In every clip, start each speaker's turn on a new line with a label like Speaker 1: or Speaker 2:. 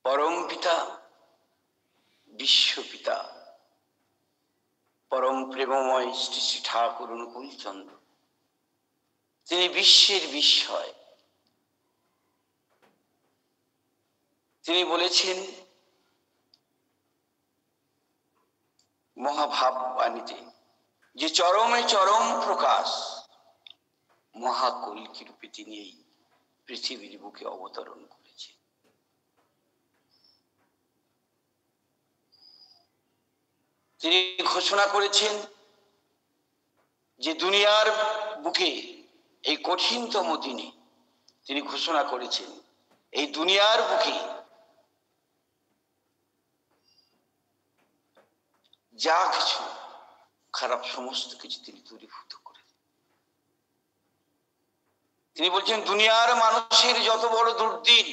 Speaker 1: পরম পিতা বিশ্বপিতা পরম প্রেমময় শ্রী শ্রী ঠাকুর অনুকূল চন্দ্র, তিনি বিশ্বের বিস্ময়। তিনি বলেছেন মহাভাব বাণীতে যে চরমে চরম প্রকাশ মহাকল্কি রূপে তিনি এই পৃথিবীর বুকে অবতরণ করেছেন। তিনি ঘোষণা করেছেন যে দুনিয়ার বুকে এই কঠিনতম দিনে তিনি ঘোষণা করেছেন এই দুনিয়ার বুকে যা কিছু খারাপ সমস্ত কিছু তিনি দূরীভূত করে। তিনি বলছেন দুনিয়ার মানুষের যত বড় দুর্দিন,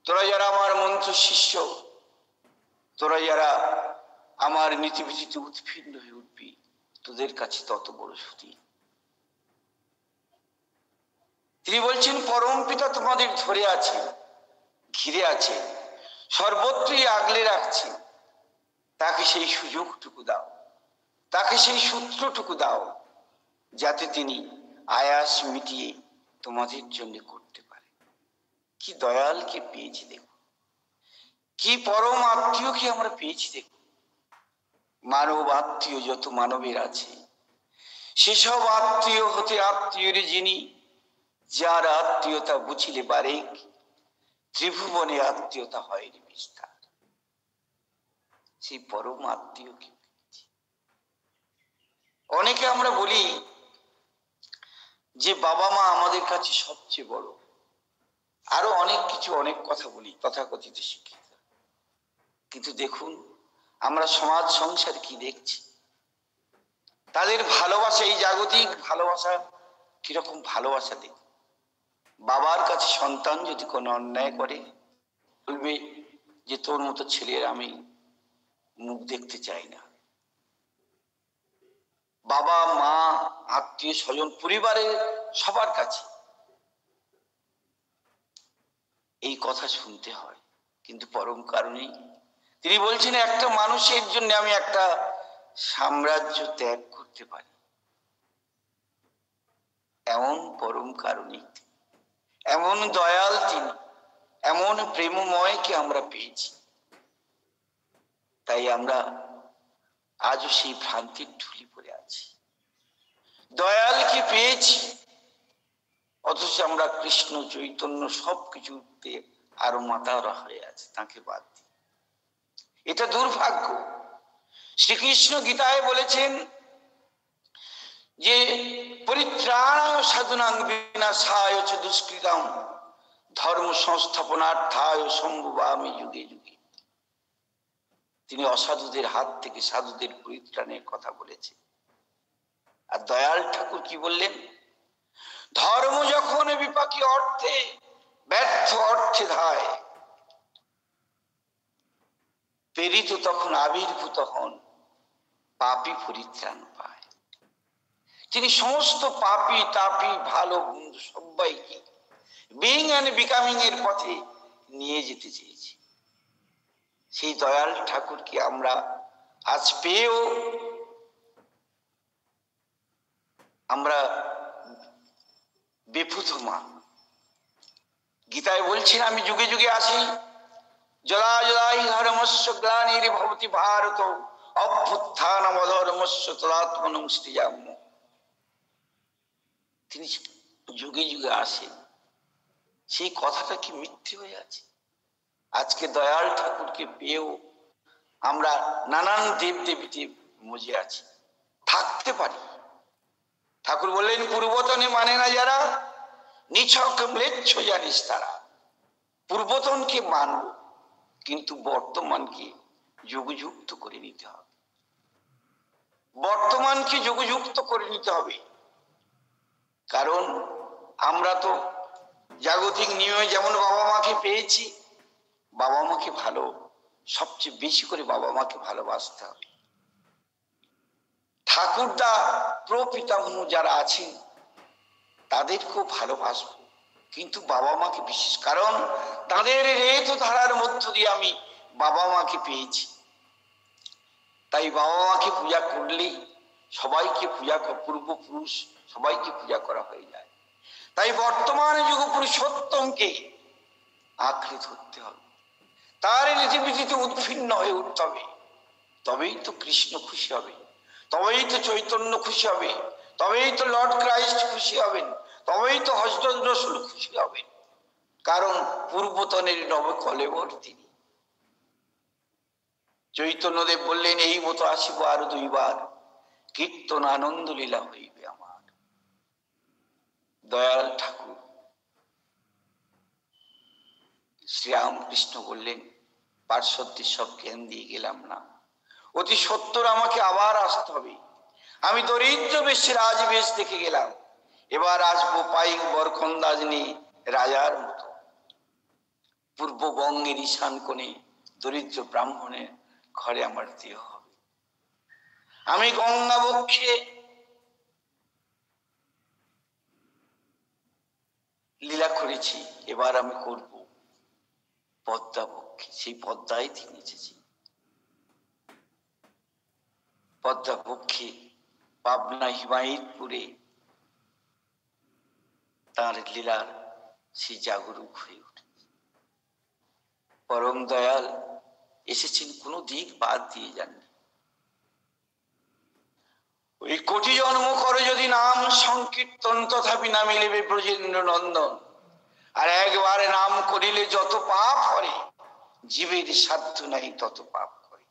Speaker 1: তোরা যারা আমার মন্ত্র শিষ্য, তোরা যারা আমার নীতিবিধিতে উৎপীড়ন হয়ে উঠবি, তোদের কাছে তত বড় সুদিন। তিনি বলছেন পরম পিতা তোমাদের ধরে আছে, ঘিরে আছে, সর্বত্রই আগলে রাখছে। তাকে সেই সুযোগটুকু দাও, তাকে সেই সূত্রটুকু দাও, যাতে তিনি আয়াস মিটিয়ে তোমাদের জন্য করতে পারে। কি দয়ালকে পেয়েছি দেখো, কি পরম আত্মীয়কে আমরা পেয়েছি দেখো। মানব আত্মীয় যত মানবের আছে, সেসব আত্মীয় হতে আত্মীয়ের যিনি, যার আত্মীয়তা বুঝিলে পারে ত্রিভুবনে আত্মীয়তা হয় বিস্তার। সেই পরম আত্মীয়কে পেয়েছি। অনেকে আমরা বলি যে বাবা মা আমাদের কাছে সবচেয়ে বড়, আরো অনেক কিছু অনেক কথা বলি তথাকথিত শিক্ষিত। কিন্তু দেখুন আমরা সমাজ সংসার কি দেখছি, তাদের ভালোবাসা, এই জাগতিক ভালোবাসা কিরকম ভালোবাসা দেখ। বাবার কাছে সন্তান যদি কোনো অন্যায় করে বলবে যে তোর মতো ছেলের আমি মুখ দেখতে চাই না। বাবা মা আত্মীয় স্বজন পরিবারের সবার কাছে এই কথা শুনতে হয়, কিন্তু পরম কারণেই তিনি বলছেন একটা মানুষের জন্য আমি একটা সাম্রাজ্য ত্যাগ করতে পারি। এমন পরম কারণেই, এমন দয়াল তিনি, এমন প্রেমময়কে আমরা পেয়েছি। তাই আমরা আজও সেই ভ্রান্তির ঢুলি পড়ে আছি। দয়ালকে পেয়েছি, অথচ আমরা কৃষ্ণ চৈতন্য সবকিছুতে আরো মাতারা হয়ে আছে তাকে বাদ দিয়ে। এটা দুর্ভাগ্য। শ্রীকৃষ্ণ গীতায় বলেছেন যে পরিত্রাণায় সাধুনাং বিনাশায় চ দুষ্কৃতাম ধর্ম সংস্থাপনার্থায় সম্ভবামি যুগে যুগে। তিনি অসাধুদের হাত থেকে সাধুদের পরিত্রাণের কথা বলেছেন। আর দয়াল ঠাকুর কি বললেন? ধর্ম যখন বিপাকী অর্থে ব্যর্থ অর্থে ধায়, প্রেরিত তখন আবির্ভূত হন, পাপী পরিত্রাণ পায়। তিনি সমস্ত পাপী তাপী ভালো মন্দ সবাইকে বিং এন্ড বিকামিং এর পথে নিয়ে যেতে চেয়েছি। সেই দয়াল ঠাকুরকে আমরা আজ পেয়েও আমরা বেফুত মা। গীতায় বলছেন আমি যুগে যুগে আসি, যদা যদাই ধর্মস্য গ্লানির ভবতি ভারত অভ্যুত্থানম অধর্মস্য তদাত্মনং সৃজাম্য। তিনি যুগে যুগে আসেন, সেই কথাটা কি মিথ্যে হয়ে আছে? আজকে দয়াল ঠাকুরকে পেয়েও আমরা নানান দেব দেবীতে মজে আছি, থাকতে পারি। ঠাকুর বললেন পূর্বতনে মানে না যারা, নিছক ম্লেচ্ছ জানিস তারা। পূর্বতনকে মানব, কিন্তু বর্তমানকে যোগযুক্ত করে নিতে হবে। বর্তমানকে যোগযুক্ত করে নিতে হবে, কারণ আমরা তো জাগতিক নিয়মে যেমন বাবা মাকে পেয়েছি, বাবা মাকে ভালো, সবচেয়ে বেশি করে বাবা মাকে ভালোবাসতে হবে। ঠাকুরদা প্রপিতামহ যারা আছেন তাদেরকেও ভালোবাসবো, কিন্তু বাবা মাকে বিশেষ, কারণ তাদের রেত ধারার মধ্য দিয়ে আমি বাবা মাকে পেয়েছি। তাই বাবা মাকে পূজা করলেই সবাইকে পূজা, পূর্বপুরুষ সবাইকে পূজা করা হয়ে যায়। তাই বর্তমান যুগ পুরুষোত্তমকে আঁকড়ে ধরতে হবে, তার নীতিবিধিতে উৎফিন্ন হয়ে উঠতে হবে। তবেই তো কৃষ্ণ খুশি হবে, তবেই তো চৈতন্য খুশি হবে, তবেই তো লর্ড ক্রাইস্ট খুশি হবেন, তবেই তো হযরত রাসূল খুশি হবেন। কারণ পূর্বতনের নবকলেবর তিনি। চৈতন্যদেব বললেন, এই মতো আসিব আরো দুইবার, কীর্তন আনন্দ লীলা হইবে আমার। দয়াল ঠাকুর শ্রীরামকৃষ্ণ বললেন, পার্শ্বদের সব জ্ঞান দিয়ে গেলাম না, অতি সত্তর আমাকে আবার আসতে হবে। আমি দরিদ্র বেশ রাজবেশ দেখে গেলাম, এবার আসবো পাইক বরখন্দাজ নিয়ে রাজার মতো। পূর্ববঙ্গের ঈশান কোণে দরিদ্র ব্রাহ্মণের ঘরে আমার দেহ হবে। আমি গঙ্গা বক্ষে লীলা করেছি, এবার আমি করব পদ্মা বক্ষে। সেই পদ্মায় তিনি এসেছি, পদ্মা বক্ষে পাবনা হিমায়তপুরে তাঁর লীলার সেই জাগরুক হয়ে উঠে। পরম দয়াল এসেছেন, কোনো দিক বাদ দিয়ে যাননি। ওই কোটি জন্ম করে যদি নাম সংকীর্তন, তথাপি না মিলিবে ব্রজেন্দ্র নন্দন। আর একবারে নাম করিলে যত পাপ করে, জীবের সাধ্য নাই তত পাপ করে।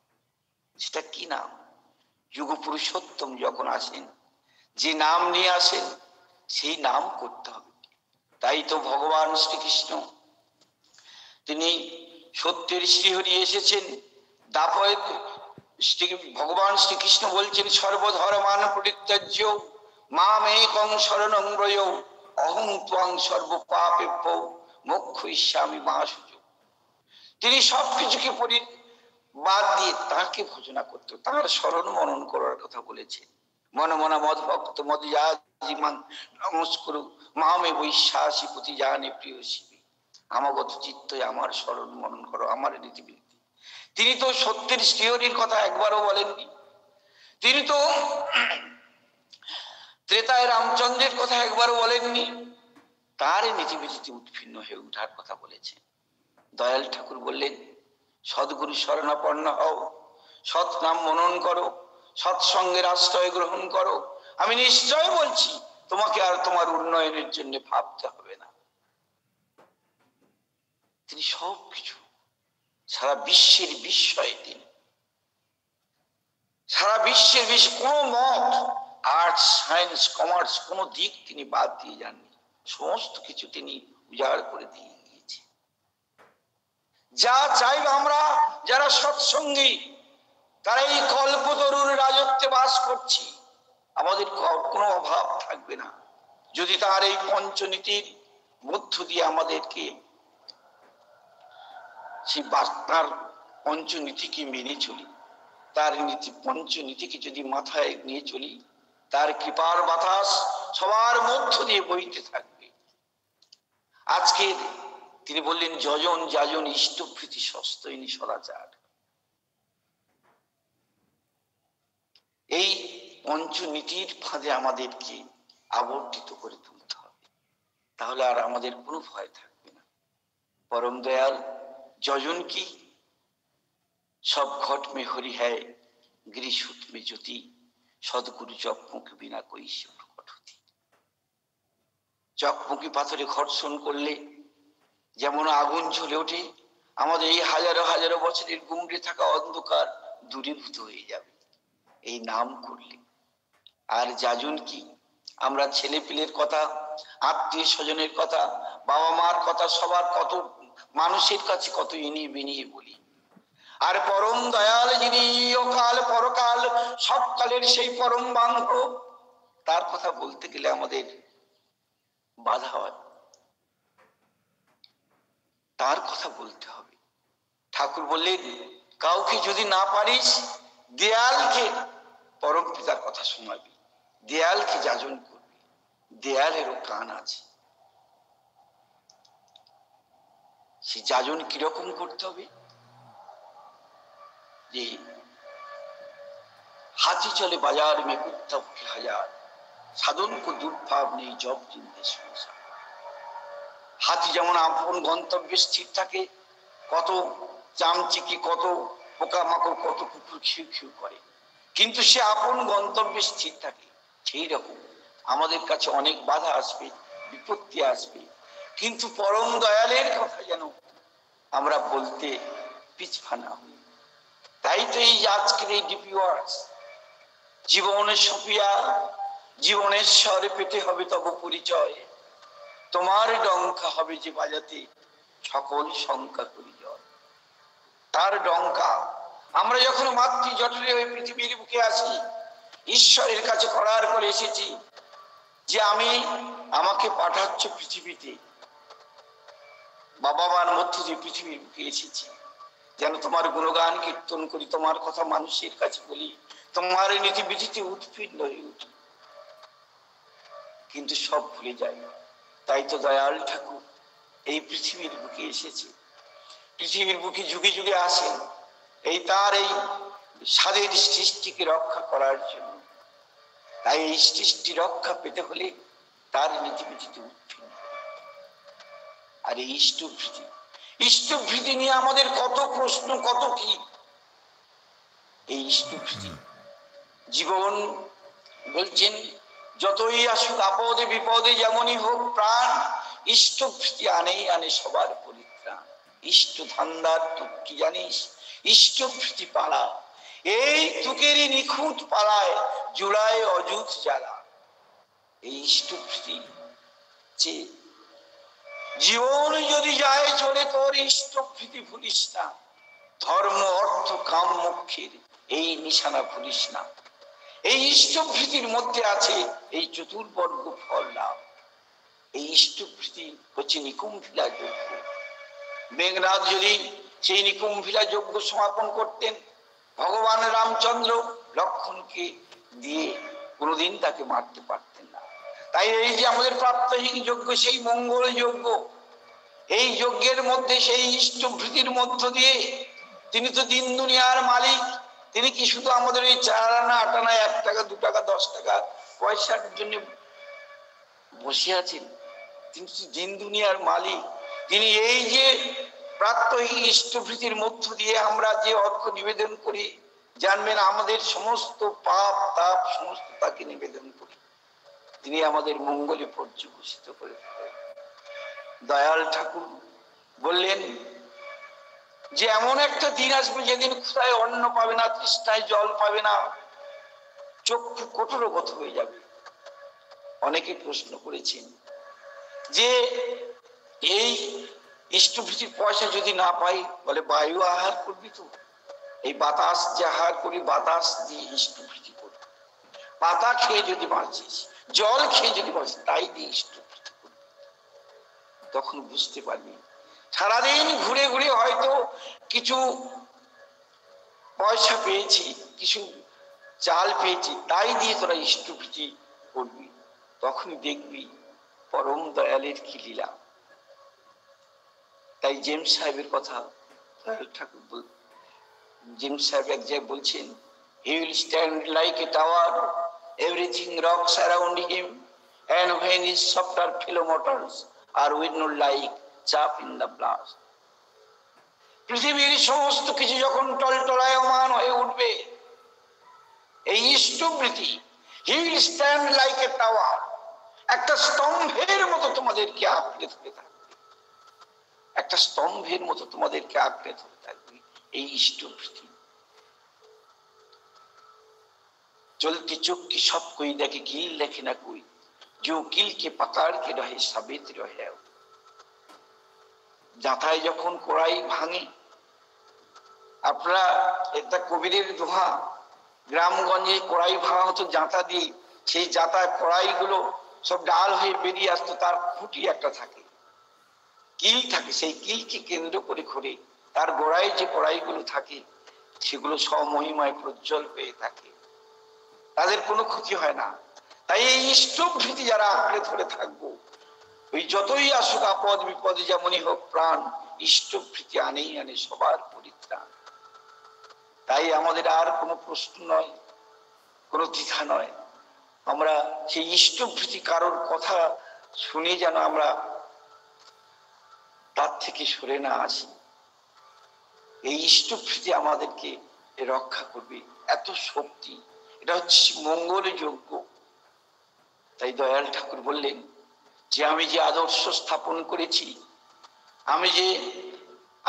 Speaker 1: সেটা কি নাম? যুগ পুরুষোত্তম যখন আসেন, যে নাম নিয়ে আসেন সেই নাম করতে হবে। তাই তো ভগবান শ্রীকৃষ্ণ তিনি সত্যের শ্রীহরি এসেছেন দাপয়। ভগবান শ্রীকৃষ্ণ বলছেন, সর্বধর্মান পরিত্যাজ্য মাম একং শরণং ব্রজ, অহং ত্বং সর্ব পাপেভ্যো মোক্ষয়িষ্যামি মা শুচি। তিনি সবকিছুকে বাদ দিয়ে তাকে ভজনা করতে, তাঁর স্মরণ মনন করার কথা বলেছেন। মন মনা মদ ভক্ত মদ নমস্কুরু মামে বৈশ্বাসী প্রতি জানে প্রিয় শিবী। আমাগত চিত্ত আমার স্মরণ মনন করো, আমার নীতিবিধি। তিনি তো সত্যের শ্রীহরির কথা একবারও বলেননি। তিনি তো ত্রেতায় রামচন্দ্রের কথা একবারও বলেননি। তার নীতিবিধিতে উৎফিন্ন হয়ে উঠার কথা বলেছেন। দয়াল ঠাকুর বললেন, সদ্গুরু শরণাপন্ন হও, সৎ নাম মনন করো, সৎসঙ্গের আশ্রয় গ্রহণ করো। আমি নিশ্চয় বলছি, তোমাকে আর তোমার উন্নয়নের জন্য ভাবতে হবে না। তিনি সবকিছু, সারা বিশ্বের বিস্ময়ে তিনি, সারা বিশ্বের কোন মত, আর্টস সায়েন্স কমার্স কোন দিক তিনি বাদ দিয়ে যাননি। সমস্ত কিছু তিনি উজাড় করে দিয়ে গিয়েছে। যা চাইব আমরা যারা সৎসঙ্গী, তারা এই কল্পতরুর রাজত্বে বাস করছি, আমাদের কোনো অভাব থাকবে না যদি তার এই পঞ্চনীতির মধ্য দিয়ে আমাদেরকে সেই তার পঞ্চনীতিকে মেনে চলি, তার পঞ্চনীতিকে যদি মাথায় নিয়ে চলি, তার কৃপার বাতাস সবার মধ্য দিয়ে বইতে থাকবে। আজকে তিনি বললেন, যজন যাজন ইষ্টপ্রীতি সস্তৈনী সদাচার। এই পঞ্চনীতির ফাঁদে আমাদেরকে আবর্তিত করে তুলতে হবে, তাহলে আর আমাদের কোনো ভয় থাকবে না। পরম দয়াল যজন কি? সব ঘট মে হরি হ্যায়, গৃহসুত মে জ্যোতি, সদগুরু চকমুখী বিনা কৈশ্য প্রকট হতি। চকমুখী পাথরে ঘর্ষণ করলে যেমন আগুন জ্বলে ওঠে, আমাদের এই হাজারো হাজারো বছরের গুমড়ে থাকা অন্ধকার দূরীভূত হয়ে যাবে এই নাম করলে। আর যাজন কি? আমরা ছেলে পিলের কথা, আত্মীয় স্বজনের কথা, বাবা মার কথা, সবার কত মানুষের কাছে কত ইনিয়ে বিনিয়ে বলি। আর পরম দয়াল যিনি অকাল পরকাল সবকালের সেই পরম বান্ধব, তার কথা বলতে গেলে আমাদের বাধা হয়। তার কথা বলতে হবে। ঠাকুর বললেন, কাউকে যদি না পারিস, দেয়ালকে পরম পিতার কথা শোনাবি, দেয়ালকে যাজন করবি, দেয়ালেরও কান আছে। সে যাজন কিরকম করতে হবে? যে হাতি চলে বাজার মে কুত্তা ভুকে হাজার, সাধন কো দুর্ভাব নেই জব চিনতে সংসার। হাতি যেমন আপন গন্তব্যে স্থির থাকে, কত চামচিকি, কত পোকামাকড়, কত কুকুর খিউ খিউ করে, কিন্তু সে আপন গন্তব্যে স্থির থাকে। সেই রকম আমাদের কাছে অনেক বাধা আসবে, বিপত্তি আসবে, কিন্তু পরম দয়ালের কথা যেন আমরা বলতে পিছপা হই। তাই তো এই আজকের এই ডিপি ওয়ার্কস, জীবনের সুপিয়া জীবনের স্বরে পেতে হবে তব পরিচয়, তোমার ডঙ্কা হবে যে বাজাতে সকল শঙ্কা করি জয়। তার ডঙ্কা আমরা যখন মাতৃ জঠরে ওই পৃথিবীর বুকে আসি, ঈশ্বরের কাছে করার করে এসেছি যে আমাকে পাঠাচ্ছ পৃথিবীতে, বাবা মার মধ্যে যে পৃথিবীর বুকে এসেছি, যেন তোমার গুণগান কীর্তন করি, তোমার কথা মানুষের কাছে বলি, তোমার নীতিবিধিতে উৎপীড়ন হয়ে উঠি, কিন্তু সব ভুলে যাই। তাই তো দয়াল ঠাকুর এই পৃথিবীর বুকে এসেছে, পৃথিবীর বুকে যুগে যুগে আসেন এই তার এই স্বাদের সৃষ্টিকে রক্ষা করার জন্য। তাই এই সৃষ্টি রক্ষা পেতে হলে তার নীতিবিধিতে উৎপীড়ন। আর এই ইষ্টভৃতি নিয়ে আমাদের কত প্রশ্ন, কত কি। এই ইষ্টভৃতি জীবন বলছেন যতই আসুক আপদে বিপদে যেমনই হোক প্রাণ, ইষ্টভৃতি আনেই আনে সবার পরিত্রাণ। ইষ্ট ধান্দার তুক কি জানিস, ইষ্টভৃতি পালা, এই তুকেরই নিখুঁত পালায় জুড়ায় অযুত জ্বালা। এই ইষ্টভৃতি যে জীবন যদি যায় চলে তোর, ইষ্টভৃতি ভুলিস না, ধর্ম অর্থ কাম মোক্ষের এই নিশানা ভুলিস না। এই ইষ্টভৃতির মধ্যে আছে এই চতুর্বর্গ ফল লাভ। এই ইষ্টভৃতি হচ্ছে নিকুম্ভিলা যজ্ঞ। মেঘনাথ যদি সেই নিকুম্ভিলা যজ্ঞ সমাপন করতেন, ভগবান রামচন্দ্র লক্ষ্মণকে দিয়ে কোনোদিন তাকে মারতে পারতেন না। তাই এই যে আমাদের প্রাপ্তহীন যজ্ঞ, সেই মঙ্গল যজ্ঞ, এই যজ্ঞের মধ্যে সেই ইষ্টভৃতির মধ্য দিয়ে তিনি তো দিন দুনিয়ার মালিক। তিনি কি শুধু আমাদের এই 4 আনা 8 আনা 1 টাকা 2 টাকা 10 টাকা পয়সার জন্য বসে আছেন? তিনি দিন দুনিয়ার মালিক। তিনি এই যে প্রাত্যহিক ইষ্টভৃতির মধ্য দিয়ে আমরা যে অর্ঘ্য নিবেদন করি, জানবেন আমাদের সমস্ত পাপ তাপ সমস্ত তাকে নিবেদন করি, তিনি আমাদের মঙ্গলে পর্যবসিত করে থাকেন। দয়াল ঠাকুর বললেন যে এমন একটা দিন আসবে যেদিন ক্ষুধায় অন্ন পাবে না, তৃষ্ণায় জল পাবে না, চক্ষু কঠোরগত হয়ে যাবে। অনেকে প্রশ্ন করেছেন যে এই ইষ্টভৃতির পয়সা যদি না পাই, বলে বায়ু আহার করবি তো? এই বাতাস যে আহার করি, বাতাস দিয়ে ইষ্টভৃতি করবি। পাতা খেয়ে যদি বাঁচিস, জল খেয়ে যদি বাঁচিস, তাই দিয়ে ইষ্টভৃতি করবি। তখন বুঝতে পারবি সারাদিন ঘুরে ঘুরে হয়তো কিছু পয়সা পেয়েছি, কিছু চাল পেয়েছি, তাই দিয়ে তোরা ইষ্টভৃতি করবি। তখনই দেখবি পরম দয়ালের কি লীলা। তাই জেমস সাহেবের কথা দয়াল ঠাকুর জেমস সাহেব এক জায়গায় বলছেন, he will stand like a tower, everything rocks around him, and when his softer fellow mortals are windowed like chaff in the blast. পৃথিবীর সমস্ত কিছু যখন টলটলায়মান হয়ে উঠবে, এই ইষ্টভৃতি he will stand like a tower, একটা স্তম্ভের মতো তোমাদেরকে আঁকড়ে ধরে থাকবে, একটা স্তম্ভের মতো তোমাদেরকে আঁকড়ে ধরে থাকবে এই ইষ্টভৃতি। चलती चुप की सब कोई देखे कील देखे ना कोई, जो कील के पकड़ के रहे साबित रहे। जाताय যখন কড়াই ভাঙে, আপনারা এটা কবিরের দোহা, গ্রামগঞ্জে কড়াই ভাঙা হতো জাঁতা দিয়ে, সেই জাঁতা কড়াইগুলো সব ডাল হয়ে বেরিয়ে আসতো, তার খুঁটি একটা থাকে, কিল থাকে, সেই কিলকে কেন্দ্র করে ঘুরে তার গোড়ায় যে কড়াইগুলো থাকে সেগুলো স্বমহিমায় প্রজ্জ্বল হয়ে থাকে, তাদের কোনো ক্ষতি হয় না। তাই এই ইষ্টভৃতি যারা আঁকড়ে ধরে থাকবো, ওই যতই আসুক আপদ বিপদে যেমনই হোক প্রাণ ইষ্টপ্রীতি আনেই আনে সবার পরিত্রাণ। তাই আমাদের আর কোনো প্রশ্ন নয়, কোনো দ্বিধা নয়, আমরা সেই ইষ্টপ্রীতি কারোর কথা শুনে যেন আমরা তার থেকে সরে না আসি। এই ইষ্টপ্রীতি আমাদেরকে রক্ষা করবে, এত শক্তি, এটা হচ্ছে মঙ্গল যজ্ঞ। তাই দয়াল ঠাকুর বললেন যে আমি যে আদর্শ স্থাপন করেছি, আমি যে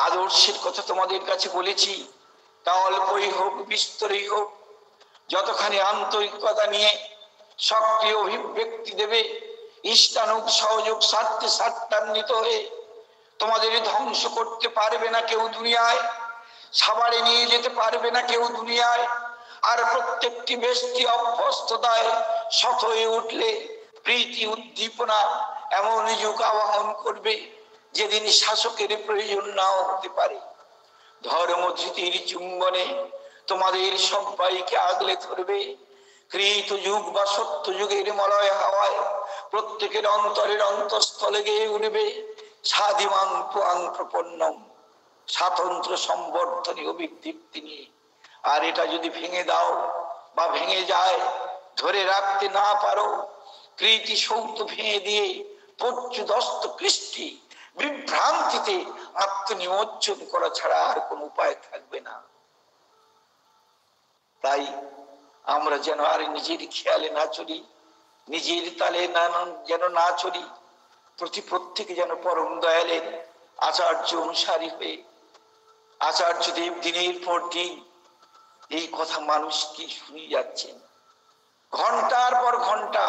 Speaker 1: আদর্শের কথা তোমাদের কাছে বলেছি, তা অল্পই হোক বিস্তরই হোক, যতখানি আন্তরিকতা নিয়ে সক্রিয় অভিব্যক্তি দেবে, ইষ্টানুগ সহযোগ স্বার্থে স্বার্থান্বিত হয়ে তোমাদের ধ্বংস করতে পারবে না কেউ দুনিয়ায়, সাবাড়ে নিয়ে যেতে পারবে না কেউ দুনিয়ায়। আর প্রত্যেকটি ব্যক্তি অভ্যস্ততায় শত হয়ে উঠলে প্রীতি উদ্দীপনা এমন যুগ আবাহন করবে যেদিন শাসকের প্রয়োজন নাও হতে পারে। ধর্ম ধৃতির চুম্বনে তোমাদের সবাইকে আগলে ধরবে। কৃত যুগ বা সত্য যুগের মলয় হাওয়ায় প্রত্যেকের অন্তরের অন্তঃস্থলে গিয়ে উঠবে স্বাধিমান পুরাণ প্রপন্নম, স্বাতন্ত্র সম্বর্ধনী অভিদীপ্তি নিয়ে। আর এটা যদি ভেঙে দাও বা ভেঙে যায়, ধরে রাখতে না পারো, কৃতি সৌত ভেঙে দিয়ে পর্যুদস্ত কৃষ্টি বিভ্রান্তিতে আত্মনিমজ্জন করা ছাড়া আর কোন উপায় থাকবে না। তাই আমরা যেন আর নিজের খেয়ালে না চলি, নিজের তালে যেন না চলি, প্রত্যেকে যেন পরম দয়ালের আচার্য অনুসারী হয়ে আচার্য দেব দিনের পর দিন এই কথা মানুষকে শুনিয়ে যাচ্ছেন। ঘন্টার পর ঘন্টা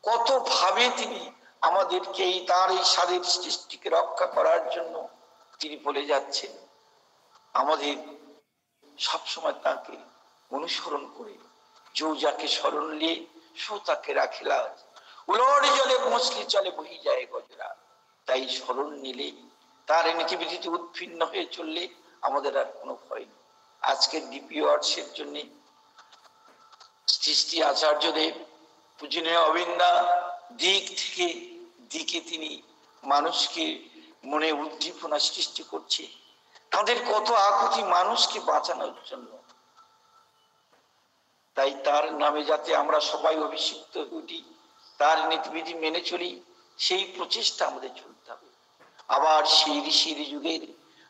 Speaker 1: কত ভাবে তিনি আমাদেরকে এই তার এই স্বাদের সৃষ্টিকে রক্ষা করার জন্য তিনি বলে যাচ্ছেন। আমাদের সবসময় তাকে অনুসরণ করে जो যাকে স্মরণ নিয়ে সো তাকে রাখিলা, উলট জলে মছলি চলে বহি যায় গজরা। তাই স্মরণ নিলে তার নীতিবিধিতে উৎপন্ন হয়ে চললে আমাদের আর কোনো ভয় নেই। আজকের ডিপি ওয়ার্ডসের জন্য সৃষ্টি আচার্যদেব পূজনীয় অবিন্দা দিক থেকে দিকে তিনি মানুষকে মনে উদ্দীপনা সৃষ্টি করছে। তাদের কত আকুতি মানুষকে বাঁচানোর জন্য। তাই তার নামে যাতে আমরা সবাই অভিষিক্ত উঠি, তার নীতিবিধি মেনে চলি, সেই প্রচেষ্টা আমাদের চলতে হবে। আবার সেই ঋষির যুগের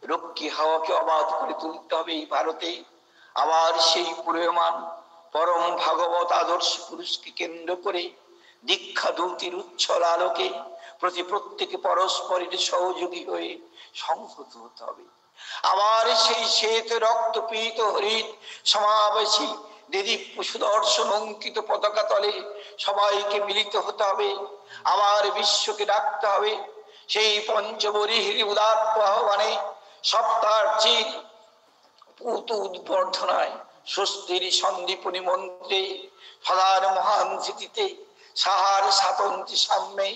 Speaker 1: রক্ষী হাওয়াকে অবাধ করে তুলতে হবে এই ভারতে। আবার সেই পূর্বমান পরম ভাগবত আদর্শ পুরুষকে কেন্দ্র করে দীক্ষা দূতির উচ্ছল আলোকে প্রত্যেকে পরস্পরের সহযোগী হয়ে সংহত হতে হবে। আবার সেই শ্বেত রক্তপীত হরিত সমাবেশী দিদি সুদর্শন অঙ্কিত পতাকা তলে সবাইকে মিলিত হতে হবে। আবার বিশ্বকে ডাকতে হবে সেই পঞ্চবরিহির উদাত্ত আহ্বানে, সপ্তার্চির পুত উদ্বর্ধনায়, স্বস্তির সন্দীপনী মন্ত্রে, সদার মহান স্মৃতিতে, সাহার স্বাতন্ত্রী সাম্যে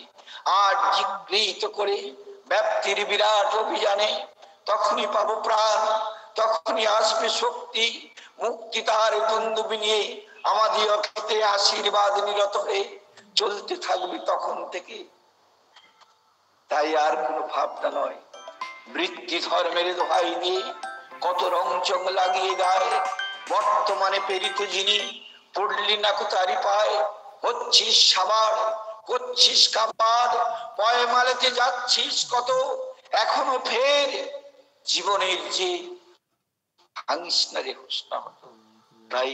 Speaker 1: আর জিগৃহীত করে ব্যাপ্তির বিরাট অভিযানে তখনই পাবো প্রাণ, তখনই আসবে শক্তি, মুক্তি তার দুন্দুবি নিয়ে আমাদের ক্ষেত্রে আশীর্বাদ নিরত হয়ে চলতে থাকবে তখন থেকে। তাই আর কোনো ভাবনা নয়, বৃত্তি ধর্মের দোহাই দিয়ে কত রং চং লাগিয়ে গায়ে, বর্তমানে প্রেরিত যিনি পড়লি না তারি পায়, হচ্ছিস সাবার করছিস কাবার, পয়মালেতে যাচ্ছিস কত এখনো ফের, জীবনের যে ভাঙিস না রে হোসনা হতো। তাই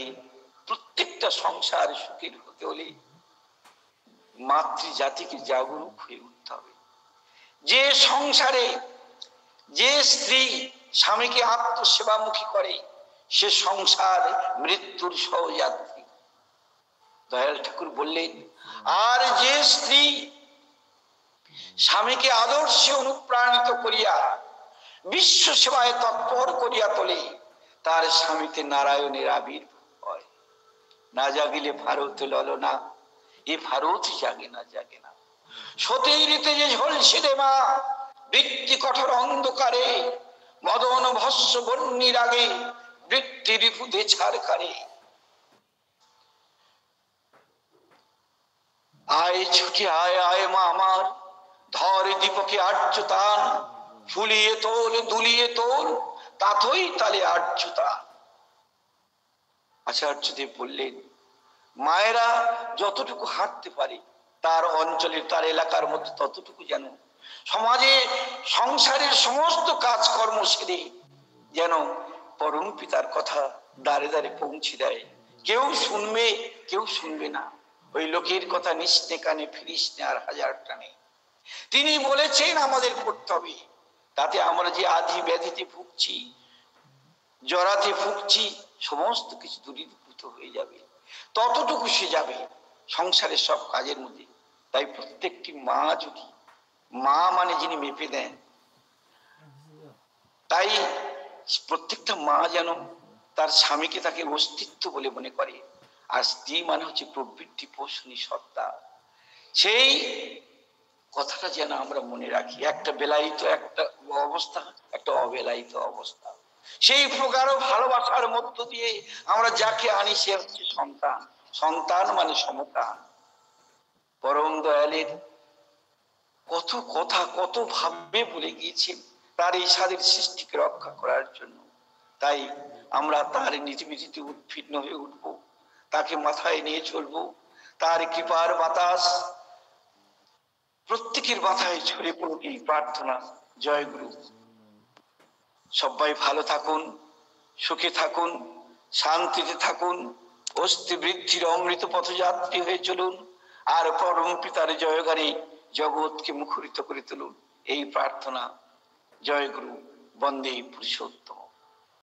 Speaker 1: প্রত্যেকটা সংসার সুখের হতে হলে মাতৃজাতিকে জাগরুক হয়ে উঠতে হবে। যে সংসারে যে স্ত্রী স্বামীকে আত্মসেবামুখী করে সে সংসার মৃত্যুর সহযাত্রী। দয়াল ঠাকুর বললেন, আর যে স্ত্রী স্বামীকে আদর্শে অনুপ্রাণিত করিয়া বিশ্ব সেবায় তৎপর করিয়া তোলে, তার স্বামীতে নারায়ণের আবির্ভাব হয়। না জাগিলে ভারত ললনা, এ ভারত জাগে না জাগে না। সতীরিতে যে ঝলসে রে মা বৃত্তি কঠোর অন্ধকারে, মদন ভস্য বন্যির আগে বৃত্তি রিপুদে ছাড়কারে। আয় ছুটি আয় আয় মা আমার, ধর দীপকে আর্য তান, ফুলিয়ে তোল দুলিয়ে তোল, তাথই তালে আর্য তান। আচার্যদেব বললেন, মায়েরা যতটুকু হাঁটতে পারে তার অঞ্চলের তার এলাকার মধ্যে ততটুকু যেন সমাজে সংসারের সমস্ত কাজকর্ম সেরে যেন পরম পিতার কথা দ্বারে দ্বারে পৌঁছে দেয়। কেউ শুনবে কেউ শুনবে না, ওই লোকের কথা নিস্নে কানে ফিরিস নে আর হাজার টানে। তিনি বলেছেন আমাদের করতে হবে, তাতে আমরা যে আধি ব্যাধিতে ভুগছি, জরাতে ভুগছি, সমস্ত কিছু দূরীভূত হয়ে যাবে, ততটুকু সে যাবে সংসারের সব কাজের মধ্যে। তাই প্রত্যেকটি মা যদি, মা মানে যিনি মেপে দেন, তাই প্রত্যেকটা মা যেন তার স্বামীকে তাকে অস্তিত্ব বলে মনে করে। আর স্ত্রী মানে হচ্ছে প্রবৃত্তি পোষণী সত্তা। সেই কথাটা যেন আমরা মনে রাখি। একটা বেলায়িত একটা অবস্থা, একটা অবেলায়িত অবস্থা, সেই প্রকার ভালোবাসার মধ্য দিয়ে আমরা যাকে আনি সে হচ্ছে সন্তান। সন্তান মানে সমতান। পরম দয়ালের কত কথা কত ভাবে বলে গিয়েছেন তার এই স্বাদের সৃষ্টিকে রক্ষা করার জন্য। তাই আমরা তার নীতিবিধিতে উৎফিন্ন হয়ে উঠব, তাকে মাথায় নিয়ে চলবো। তার কৃপার বাতাস প্রত্যেকের মাথায় ছড়ে পড়ুক এই প্রার্থনা। জয় গুরু। সবাই ভালো থাকুন, সুখে থাকুন, শান্তিতে থাকুন, অস্থি বৃদ্ধির অমৃত পথযাত্রী হয়ে চলুন, আর পরম পিতার জয়গানে জগৎকে মুখরিত করে তুলুন, এই প্রার্থনা। জয় গুরু। বন্দে পুরুষোত্তম।